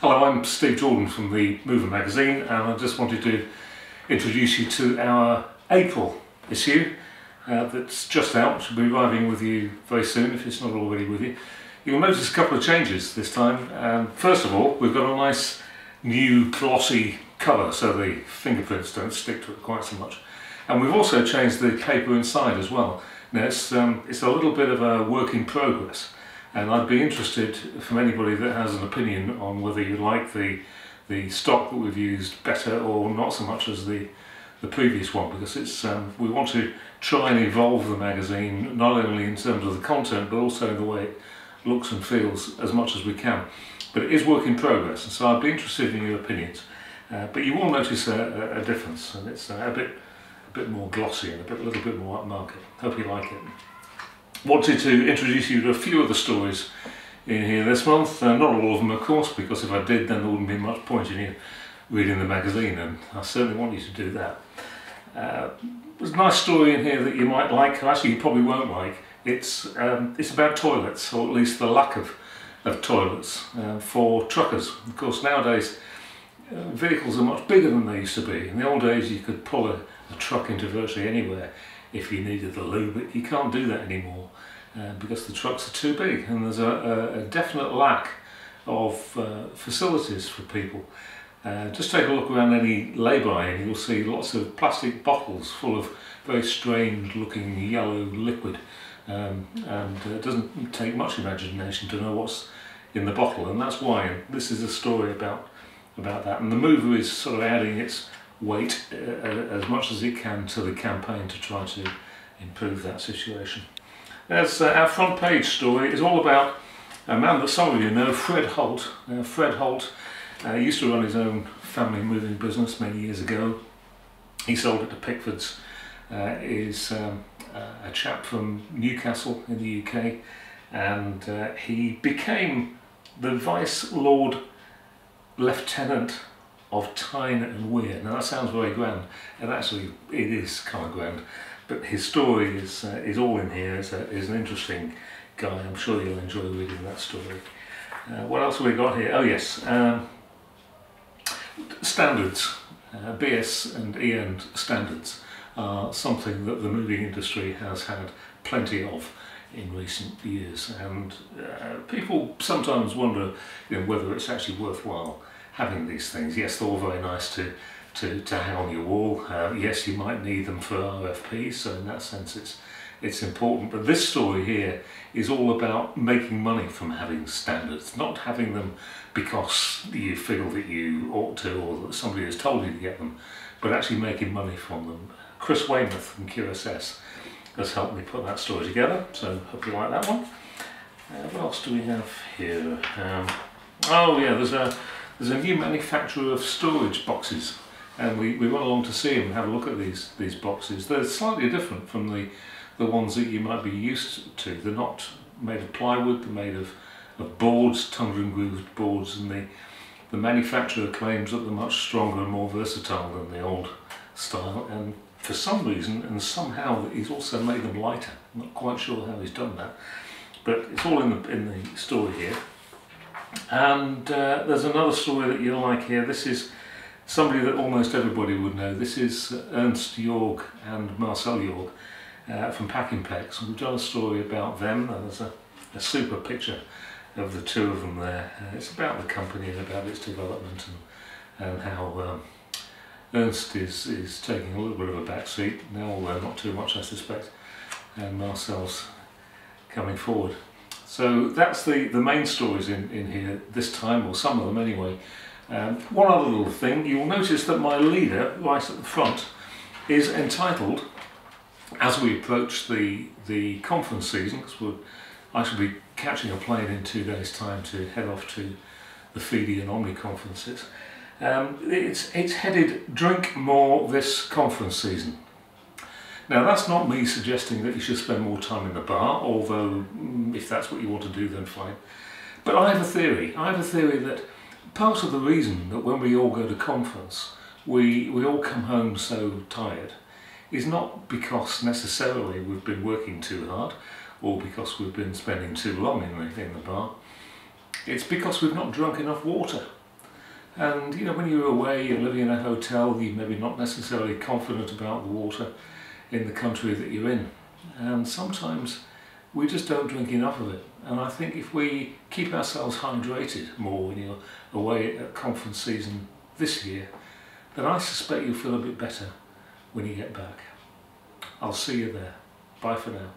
Hello, I'm Steve Jordan from the Mover magazine, and I just wanted to introduce you to our April issue that's just out. Should be arriving with you very soon if it's not already with you. You'll notice a couple of changes this time. First of all, we've got a nice new glossy cover so the fingerprints don't stick to it quite so much. And we've also changed the paper inside as well. Now it's a little bit of a work in progress. And I'd be interested from anybody that has an opinion on whether you like the stock that we've used better or not so much as the previous one, because it's we want to try and evolve the magazine not only in terms of the content but also in the way it looks and feels as much as we can. But it is work in progress, and so I'd be interested in your opinions. But you will notice a difference, and it's a bit more glossy and a little bit more upmarket. Hope you like it. Wanted to introduce you to a few of the stories in here this month. Not all of them, of course, because if I did, then there wouldn't be much point in you reading the magazine, and I certainly want you to do that. There's a nice story in here that you might like. Actually, you probably won't like. It's about toilets, or at least the lack of toilets for truckers. Of course, nowadays vehicles are much bigger than they used to be. In the old days, you could pull a truck into virtually anywhere if you needed the loo, but you can't do that anymore because the trucks are too big, and there's a definite lack of facilities for people. Just take a look around any lay-by and you'll see lots of plastic bottles full of very strange looking yellow liquid, and it doesn't take much imagination to know what's in the bottle, and that's why this is a story about that. And the Mover is sort of adding its weight as much as it can to the campaign to try to improve that situation. As our front page story is all about a man that some of you know, Fred Holt. Fred Holt used to run his own family moving business many years ago. He sold it to Pickfords. Is a chap from Newcastle in the UK, and he became the Vice Lord Lieutenant of Tyne and Wear. Now that sounds very grand, and actually it is kind of grand, but his story is all in here. Is an interesting guy. I'm sure you'll enjoy reading that story. What else have we got here? Oh yes, standards, BS and EN standards are something that the moving industry has had plenty of in recent years, and people sometimes wonder, whether it's actually worthwhile having these things. Yes, they're all very nice to hang on your wall. Yes, you might need them for RFPs, so in that sense it's important. But this story here is all about making money from having standards, not having them because you feel that you ought to or that somebody has told you to get them, but actually making money from them. Chris Weymouth from QSS has helped me put that story together, so hope you like that one. What else do we have here? Oh yeah, there's a new manufacturer of storage boxes, and we went along to see him and have a look at these boxes. They're slightly different from the ones that you might be used to. They're not made of plywood, they're made of boards, tundra and grooved boards, and the manufacturer claims that they're much stronger and more versatile than the old style, and for some reason and somehow he's also made them lighter. I'm not quite sure how he's done that, but it's all in the story here. And there's another story that you'll like here. This is somebody that almost everybody would know. This is Ernst Jorg and Marcel Jorg from Packing Pex. We've done a story about them, and there's a super picture of the two of them there. It's about the company and about its development, and how Ernst is taking a little bit of a back seat now, although not too much I suspect, and Marcel's coming forward. So that's the main stories in here this time, or some of them anyway. One other little thing, you'll notice that my leader right at the front is entitled, as we approach the conference season, because I shall be catching a plane in 2 days' time to head off to the Feedy and Omni conferences. It's headed "Drink More This Conference Season." Now that's not me suggesting that you should spend more time in the bar, although if that's what you want to do, then fine. But I have a theory. I have a theory that part of the reason that when we all go to conference, we all come home so tired is not because necessarily we've been working too hard or because we've been spending too long in the bar. It's because we've not drunk enough water. And you know, when you're away, you're living in a hotel, you're maybe not necessarily confident about the water in the country that you're in. And sometimes we just don't drink enough of it. And I think if we keep ourselves hydrated more when you're away at conference season this year, then I suspect you'll feel a bit better when you get back. I'll see you there. Bye for now.